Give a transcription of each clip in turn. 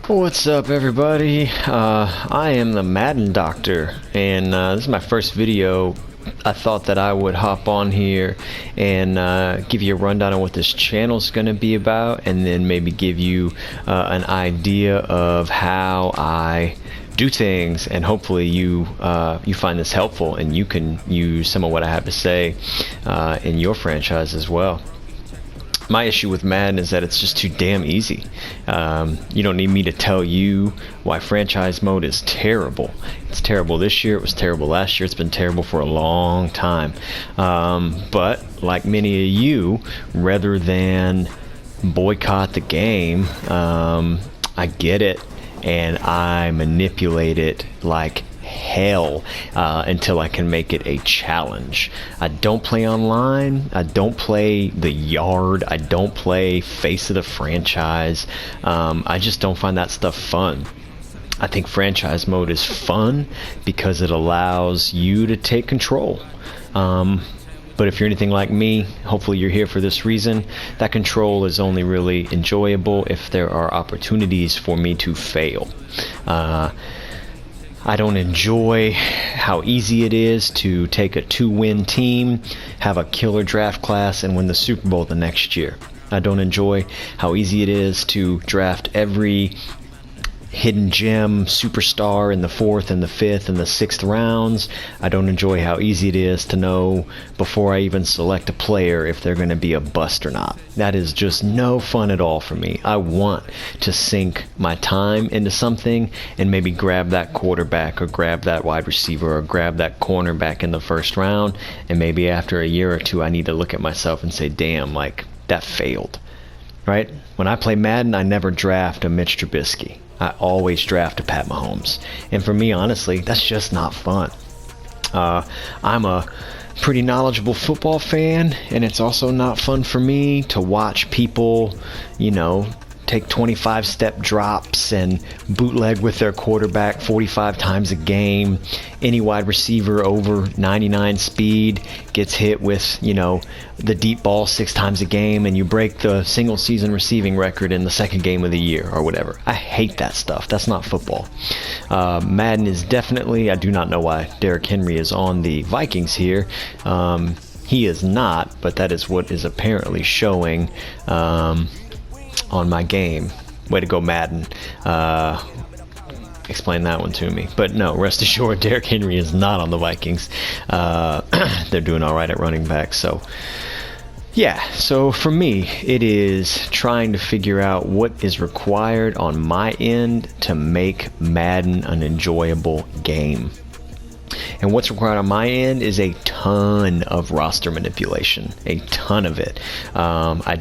What's up, everybody? I am the Madden Doctor, and this is my first video. I thought that I would hop on here and give you a rundown on what this channel is going to be about, and then maybe give you an idea of how I do things, and hopefully you find this helpful and you can use some of what I have to say in your franchise as well. My issue with Madden is that it's just too damn easy. You don't need me to tell you why franchise mode is terrible. It's terrible this year, it was terrible last year, it's been terrible for a long time. But like many of you, rather than boycott the game, I get it and I manipulate it like hell until I can make it a challenge. I don't play online, I don't play the yard, I don't play face of the franchise. I just don't find that stuff fun. I think franchise mode is fun because it allows you to take control. But if you're anything like me, hopefully you're here for this reason. That control is only really enjoyable if there are opportunities for me to fail. I don't enjoy how easy it is to take a 2-win team, have a killer draft class, and win the Super Bowl the next year. I don't enjoy how easy it is to draft every hidden gem superstar in the 4th and the 5th and the 6th rounds. I don't enjoy how easy it is to know before I even select a player if they're going to be a bust or not. That is just no fun at all for me. I want to sink my time into something and maybe grab that quarterback or grab that wide receiver or grab that cornerback in the first round, and maybe after a year or two I need to look at myself and say, damn, like that failed. Right? When I play Madden, I never draft a Mitch Trubisky. I always draft a Pat Mahomes. And for me, honestly, that's just not fun. I'm a pretty knowledgeable football fan, and it's also not fun for me to watch people, take 25-step drops and bootleg with their quarterback 45 times a game. Any wide receiver over 99 speed gets hit with, the deep ball 6 times a game, and you break the single season receiving record in the second game of the year or whatever. I hate that stuff. That's not football. Madden is definitely, I do not know why Derrick Henry is on the Vikings here. He is not, but that is what is apparently showing on my game. Way to go, Madden. Explain that one to me. But no, rest assured, Derrick Henry is not on the Vikings. They're doing all right at running back. So yeah, so for me, it is trying to figure out what is required on my end to make Madden an enjoyable game. And what's required on my end is a ton of roster manipulation, a ton of it. I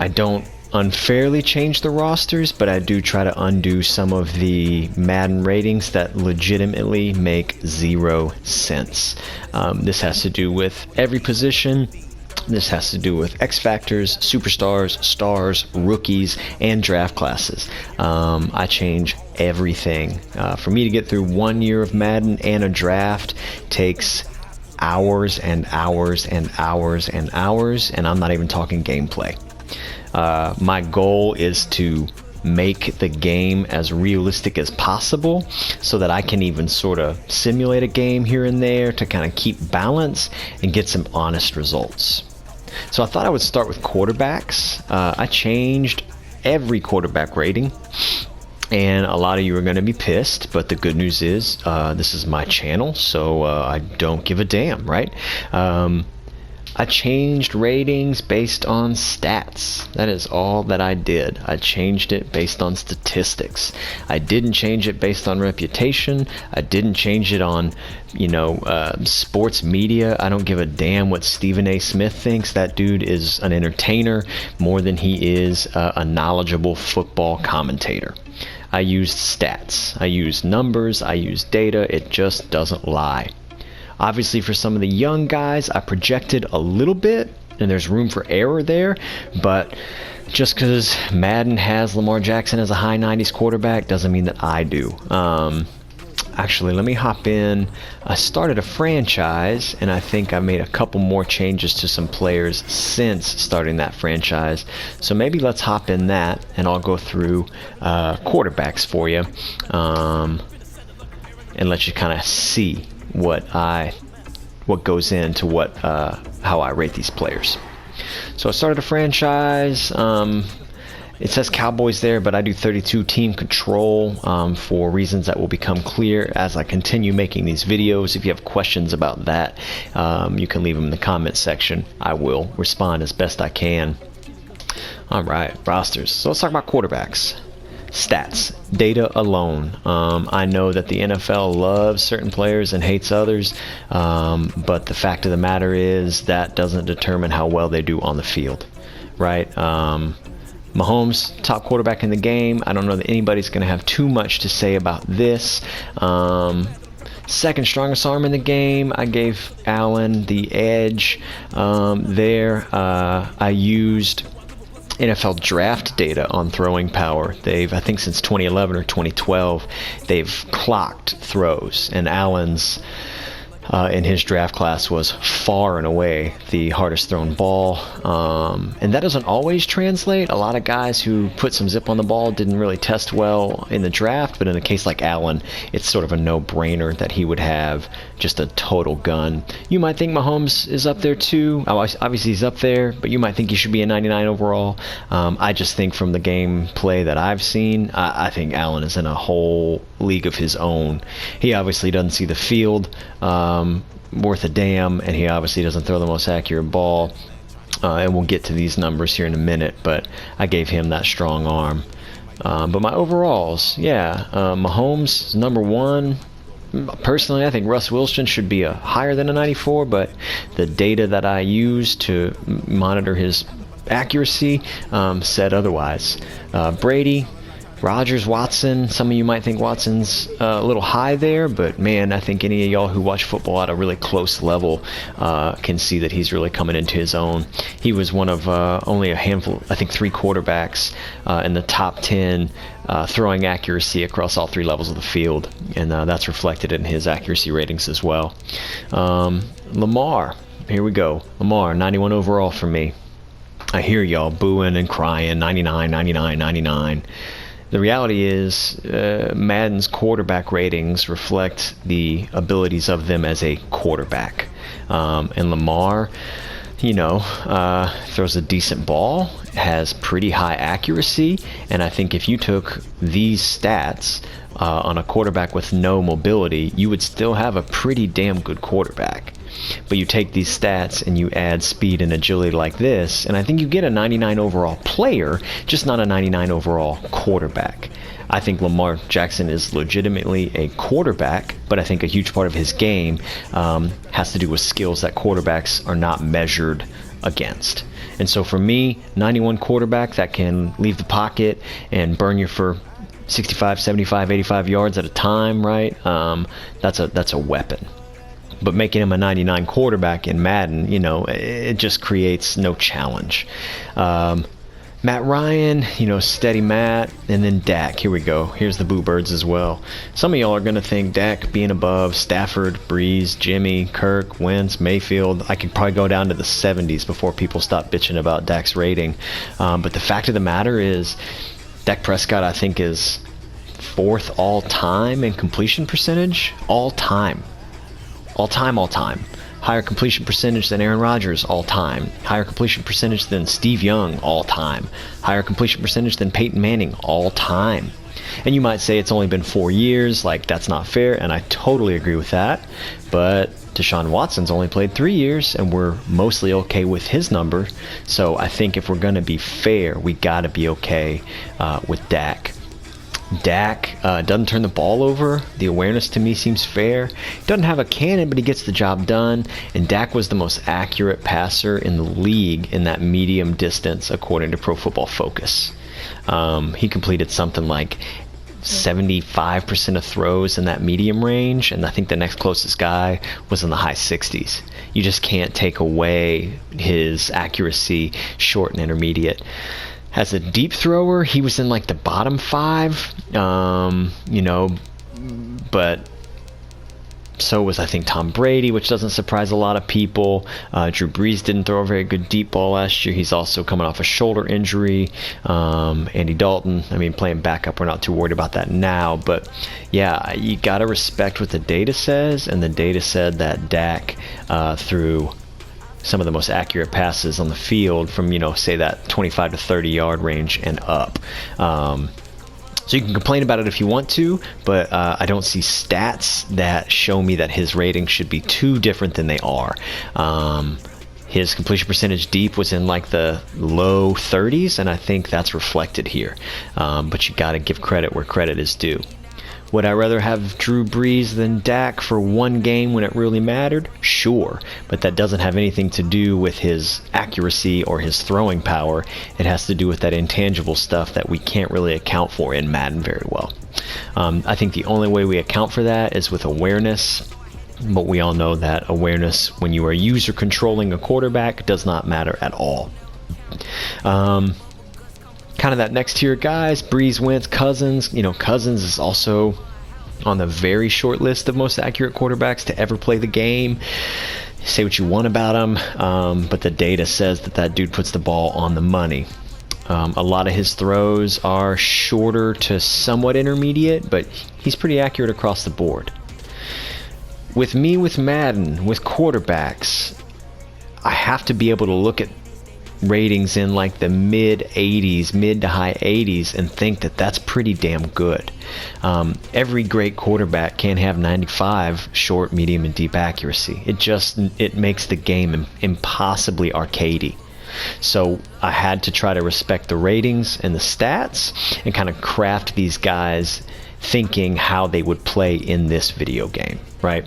don't unfairly change the rosters, but I do try to undo some of the Madden ratings that legitimately make 0 sense. This has to do with every position. This has to do with X factors, superstars, stars, rookies, and draft classes. I change everything. For me to get through 1 year of Madden and a draft takes hours and hours and hours and hours, and I'm not even talking gameplay. My goal is to make the game as realistic as possible so that I can even sort of simulate a game here and there to kind of keep balance and get some honest results. So I thought I would start with quarterbacks. I changed every quarterback rating, and a lot of you are going to be pissed, but the good news is this is my channel, so I don't give a damn, right? I changed ratings based on stats. That is all that I did. I changed it based on statistics. I didn't change it based on reputation. I didn't change it on, sports media. I don't give a damn what Stephen A. Smith thinks. That dude is an entertainer more than he is a knowledgeable football commentator. I used stats. I used numbers. I used data. It just doesn't lie. Obviously, for some of the young guys, I projected a little bit, and there's room for error there, but just because Madden has Lamar Jackson as a high 90s quarterback doesn't mean that I do. I Actually, let me hop in. I started a franchise, and I think I made a couple more changes to some players since starting that franchise. So maybe let's hop in that, and I'll go through quarterbacks for you, and let you kind of see what goes into how I rate these players. So I started a franchise. It says Cowboys there, but I do 32 team control for reasons that will become clear as I continue making these videos. If you have questions about that, you can leave them in the comment section. I will respond as best I can. All right, rosters. So let's talk about quarterbacks. Stats, data alone. I know that the NFL loves certain players and hates others, but the fact of the matter is that doesn't determine how well they do on the field, right? Mahomes, top quarterback in the game. I don't know that anybody's going to have too much to say about this. Second strongest arm in the game. I gave Allen the edge there. I used NFL draft data on throwing power. I think since 2011 or 2012, they've clocked throws, and Allen's in his draft class was far and away the hardest thrown ball, and that doesn't always translate. A lot of guys who put some zip on the ball didn't really test well in the draft, but in a case like Allen, it's sort of a no-brainer that he would have just a total gun. You might think Mahomes is up there too. Obviously he's up there, but you might think he should be a 99 overall. I just think from the gameplay that I've seen, I think Allen is in a whole league of his own. He obviously doesn't see the field worth a damn, and he obviously doesn't throw the most accurate ball, and we'll get to these numbers here in a minute, but I gave him that strong arm. But my overalls, Mahomes is number one. Personally, I think Russ Wilson should be higher than a 94, but the data that I use to monitor his accuracy said otherwise. Brady, Rodgers, Watson. Some of you might think Watson's a little high there, but man, I think any of y'all who watch football at a really close level can see that he's really coming into his own. He was one of only a handful, I think 3 quarterbacks in the top 10 throwing accuracy across all 3 levels of the field, and that's reflected in his accuracy ratings as well. Lamar, here we go. Lamar, 91 overall for me. I hear y'all booing and crying, 99, 99, 99. The reality is Madden's quarterback ratings reflect the abilities of them as a quarterback. And Lamar, throws a decent ball, has pretty high accuracy, and I think if you took these stats on a quarterback with no mobility, you would still have a pretty damn good quarterback. But you take these stats and you add speed and agility like this, and I think you get a 99 overall player, just not a 99 overall quarterback. I think Lamar Jackson is legitimately a quarterback, but I think a huge part of his game has to do with skills that quarterbacks are not measured against. And so for me, 91 quarterback that can leave the pocket and burn you for 65, 75, 85 yards at a time, right? That's a weapon. But making him a 99 quarterback in Madden, it just creates no challenge. Matt Ryan, steady Matt, and then Dak. Here we go. Here's the Boo Birds as well. Some of y'all are going to think Dak being above Stafford, Breeze, Jimmy, Kirk, Wentz, Mayfield. I could probably go down to the 70s before people stop bitching about Dak's rating. But the fact of the matter is, Dak Prescott, I think, is 4th all-time in completion percentage. All-time. Higher completion percentage than Aaron Rodgers, all-time. Higher completion percentage than Steve Young, all-time. Higher completion percentage than Peyton Manning, all-time. And you might say it's only been 4 years, like that's not fair, and I totally agree with that. But Deshaun Watson's only played 3 years, and we're mostly okay with his number. So I think if we're going to be fair, we got to be okay with Dak. Dak doesn't turn the ball over. The awareness to me seems fair. He doesn't have a cannon, but he gets the job done. And Dak was the most accurate passer in the league in that medium distance, according to Pro Football Focus. He completed something like 75% of throws in that medium range, and I think the next closest guy was in the high 60s. You just can't take away his accuracy, short and intermediate. As a deep thrower, he was in like the bottom 5, but So was, I think, Tom Brady, which doesn't surprise a lot of people. Drew Brees didn't throw a very good deep ball last year. He's also coming off a shoulder injury. Andy Dalton, I mean, playing backup, we're not too worried about that now. But, yeah, you got to respect what the data says. And the data said that Dak threw some of the most accurate passes on the field from, say that 25 to 30 yard range and up. So you can complain about it if you want to, but I don't see stats that show me that his ratings should be too different than they are. His completion percentage deep was in like the low 30s, and I think that's reflected here. But you got to give credit where credit is due. Would I rather have Drew Brees than Dak for one game when it really mattered? Sure, but that doesn't have anything to do with his accuracy or his throwing power. It has to do with that intangible stuff that we can't really account for in Madden very well. I think the only way we account for that is with awareness, but we all know that awareness, when you are user controlling a quarterback, does not matter at all. Kind of that next tier guys, Brees, Wentz, Cousins. Cousins is also on the very short list of most accurate quarterbacks to ever play the game. Say what you want about him, but the data says that dude puts the ball on the money. A lot of his throws are shorter to somewhat intermediate, but he's pretty accurate across the board. With Madden, with quarterbacks, I have to be able to look at ratings in like the mid to high 80s and think that that's pretty damn good. Every great quarterback can't have 95 short, medium, and deep accuracy. It makes the game impossibly arcadey. So I had to try to respect the ratings and the stats and kind of craft these guys thinking how they would play in this video game, right?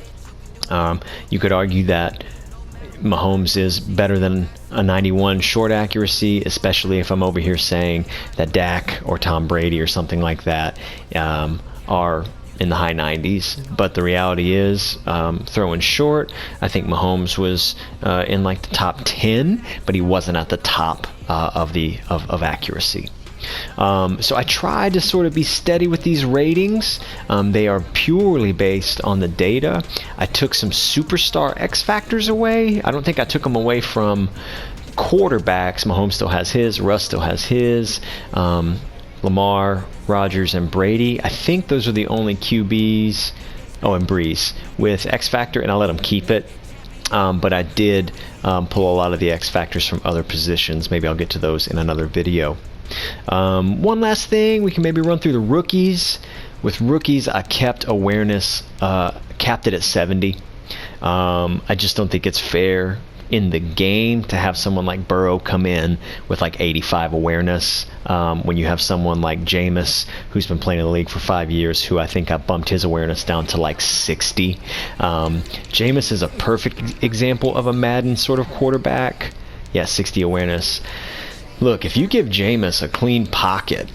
You could argue that Mahomes is better than a 91 short accuracy, especially if I'm over here saying that Dak or Tom Brady or something like that are in the high 90s. But the reality is, throwing short, I think Mahomes was in like the top 10, but he wasn't at the top of accuracy. So I tried to sort of be steady with these ratings. They are purely based on the data. I took some superstar X factors away. I don't think I took them away from quarterbacks. Mahomes still has his, Russ still has his, Lamar, Rodgers, and Brady. I think those are the only QBs, and Brees, with X factor, and I let them keep it. But I did pull a lot of the X factors from other positions. Maybe I'll get to those in another video. One last thing, we can maybe run through the rookies. With rookies, I kept awareness, capped it at 70. I just don't think it's fair in the game to have someone like Burrow come in with like 85 awareness when you have someone like Jameis, who's been playing in the league for 5 years, who I think I bumped his awareness down to like 60. Jameis is a perfect example of a Madden sort of quarterback. Yeah, 60 awareness. Look, if you give Jameis a clean pocket,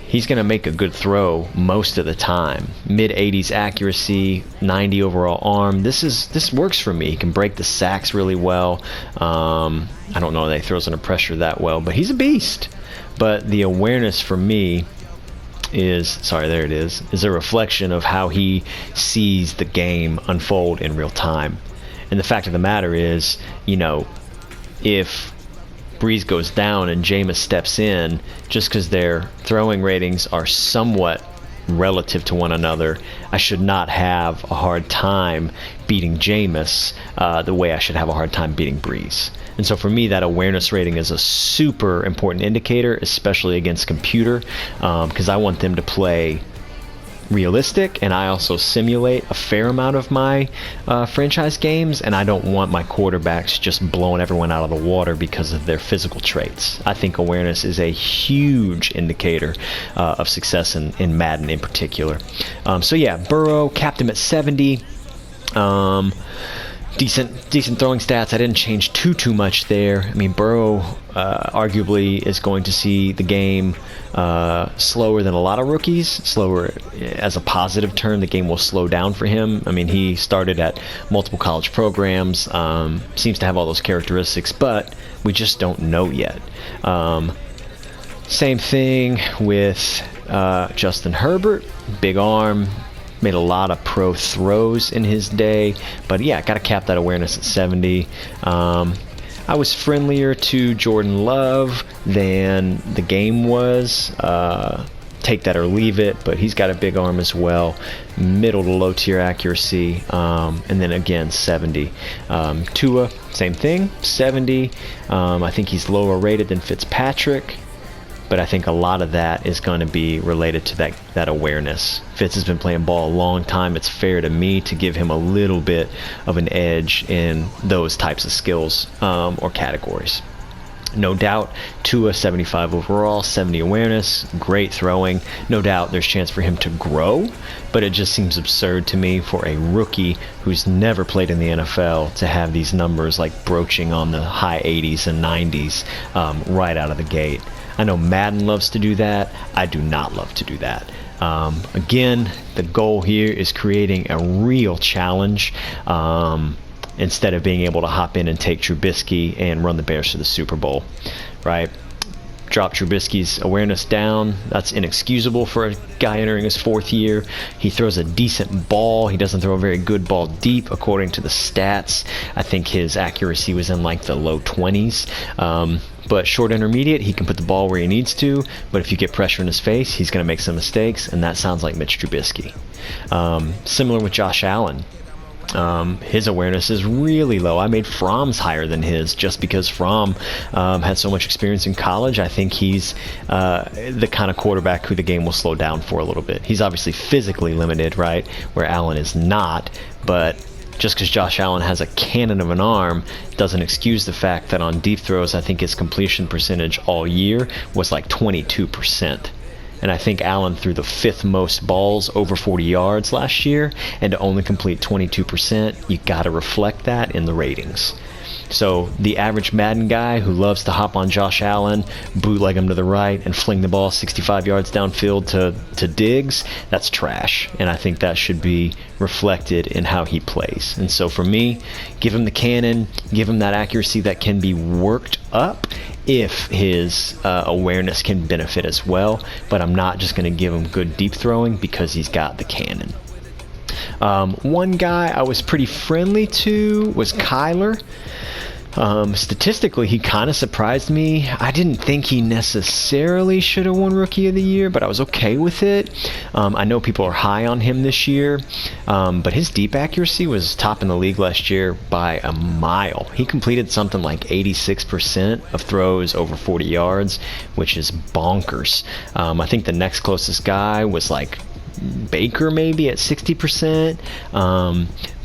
he's going to make a good throw most of the time. Mid-80s accuracy, 90 overall arm. This works for me. He can break the sacks really well. I don't know that he throws under pressure that well, but he's a beast. But the awareness for me is a reflection of how he sees the game unfold in real time. And the fact of the matter is, if Brees goes down and Jameis steps in, just because their throwing ratings are somewhat relative to one another, I should not have a hard time beating Jameis the way I should have a hard time beating Brees. And so for me, that awareness rating is a super important indicator, especially against computer, because I want them to play realistic, and I also simulate a fair amount of my franchise games, and I don't want my quarterbacks just blowing everyone out of the water because of their physical traits. I think awareness is a huge indicator of success in Madden in particular. So yeah, Burrow, capped him at 70. Decent throwing stats. I didn't change too much there. I mean, Burrow arguably is going to see the game slower than a lot of rookies. Slower as a positive term. The game will slow down for him. I mean, he started at multiple college programs, seems to have all those characteristics, but we just don't know yet. Same thing with Justin Herbert. Big arm, made a lot of pro throws in his day, but yeah, got to cap that awareness at 70. I was friendlier to Jordan Love than the game was. Take that or leave it, but he's got a big arm as well. Middle to low tier accuracy, and then again 70. Tua, same thing, 70. I think he's lower rated than Fitzpatrick, but I think a lot of that is going to be related to that awareness. Fitz has been playing ball a long time. It's fair to me to give him a little bit of an edge in those types of skills or categories. No doubt, Tua 75 overall, 70 awareness, great throwing. No doubt there's chance for him to grow, but it just seems absurd to me for a rookie who's never played in the NFL to have these numbers like broaching on the high 80s and 90s right out of the gate. I know Madden loves to do that. I do not love to do that. Again, the goal here is creating a real challenge. Instead of being able to hop in and take Trubisky and run the Bears to the Super Bowl, right? Drop Trubisky's awareness down. That's inexcusable for a guy entering his 4th year. He throws a decent ball. He doesn't throw a very good ball deep, according to the stats. I think his accuracy was in like the low 20s. But short intermediate, he can put the ball where he needs to. But if you get pressure in his face, he's going to make some mistakes, and that sounds like Mitch Trubisky. Similar with Josh Allen. His awareness is really low. I made Fromm's higher than his just because Fromm had so much experience in college. I think he's the kind of quarterback who the game will slow down for a little bit. He's obviously physically limited, right, where Allen is not, but just because Josh Allen has a cannon of an arm doesn't excuse the fact that on deep throws, I think his completion percentage all year was like 22%. And I think Allen threw the 5th most balls over 40 yards last year, and to only complete 22%, you got to reflect that in the ratings. So the average Madden guy who loves to hop on Josh Allen, bootleg him to the right, and fling the ball 65 yards downfield to Diggs, that's trash. And I think that should be reflected in how he plays. And so for me, give him the cannon, give him that accuracy that can be worked up if his awareness can benefit as well. But I'm not just going to give him good deep throwing because he's got the cannon. One guy I was pretty friendly to was Kyler. Statistically, he kind of surprised me. I didn't think he necessarily should have won Rookie of the Year, but I was okay with it. I know people are high on him this year, but his deep accuracy was top in the league last year by a mile. He completed something like 86% of throws over 40 yards, which is bonkers. I think the next closest guy was like Baker maybe at 60%,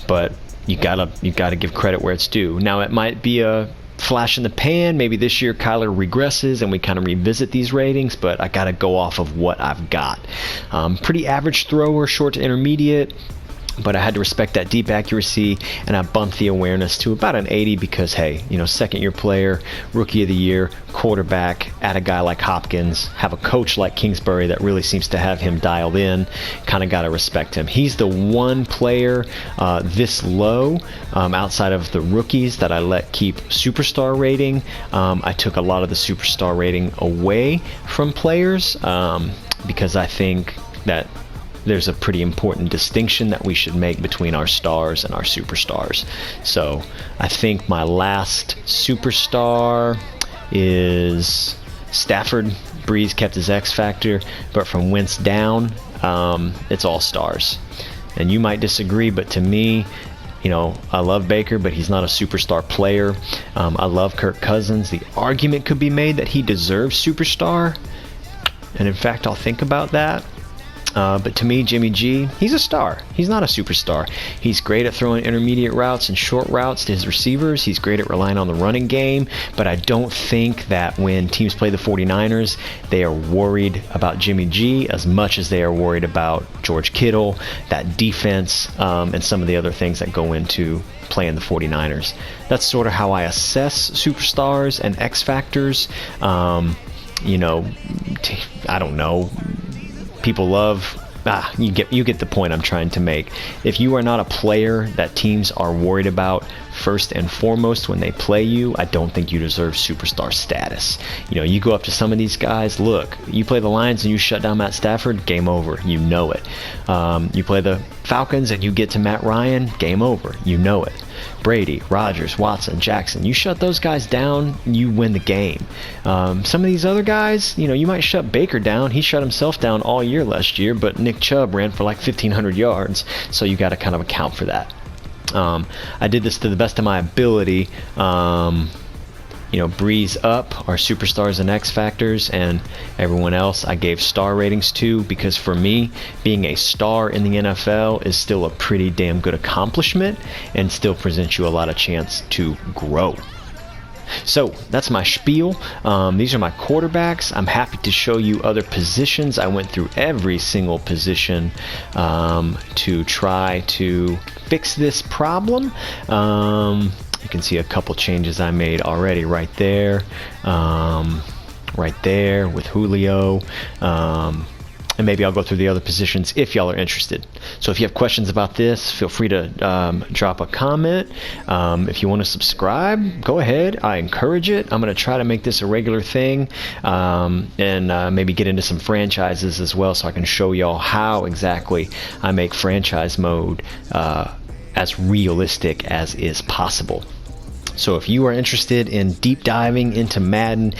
but you gotta give credit where it's due. Now it might be a flash in the pan. Maybe this year Kyler regresses and we kind of revisit these ratings, but I gotta go off of what I've got. Pretty average thrower, short to intermediate, but I had to respect that deep accuracy, and I bumped the awareness to about an 80 because, hey, second-year player, Rookie of the Year, quarterback, at a guy like Hopkins, have a coach like Kingsbury that really seems to have him dialed in. Kind of got to respect him. He's the one player this low outside of the rookies that I let keep superstar rating. I took a lot of the superstar rating away from players because I think that there's a pretty important distinction that we should make between our stars and our superstars. So I think my last superstar is Stafford. Breeze kept his X factor, but from Wentz down, it's all stars. And you might disagree, but to me, I love Baker, but he's not a superstar player. I love Kirk Cousins. The argument could be made that he deserves superstar, and in fact, I'll think about that. But to me, Jimmy G, he's a star. He's not a superstar. He's great at throwing intermediate routes and short routes to his receivers. He's great at relying on the running game. But I don't think that when teams play the 49ers, they are worried about Jimmy G as much as they are worried about George Kittle, that defense, and some of the other things that go into playing the 49ers. That's sort of how I assess superstars and X factors. I don't know. People love, you get the point I'm trying to make. If you are not a player that teams are worried about first and foremost, when they play you, I don't think you deserve superstar status. You know, you go up to some of these guys, look, you play the Lions and you shut down Matt Stafford, game over, you know it. You play the Falcons and you get to Matt Ryan, game over, you know it. Brady, Rodgers, Watson, Jackson, you shut those guys down, you win the game. Some of these other guys, you know, you might shut Baker down. He shut himself down all year last year, but Nick Chubb ran for like 1,500 yards, so you got to kind of account for that. I did this to the best of my ability. You know, Breeze up, our superstars and X factors, and everyone else I gave star ratings to, because for me, being a star in the NFL is still a pretty damn good accomplishment and still presents you a lot of chance to grow. So that's my spiel. These are my quarterbacks. I'm happy to show you other positions. I went through every single position to try to fix this problem. You can see a couple changes I made already right there with Julio. And maybe I'll go through the other positions if y'all are interested. So if you have questions about this, feel free to drop a comment. If you want to subscribe, go ahead. I encourage it. I'm going to try to make this a regular thing, and maybe get into some franchises as well, so I can show y'all how exactly I make franchise mode as realistic as is possible. So if you are interested in deep diving into Madden,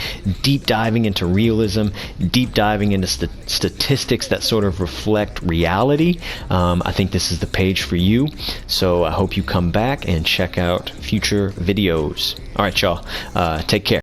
deep diving into realism, deep diving into statistics that sort of reflect reality, I think this is the page for you. So I hope you come back and check out future videos. All right, y'all, take care.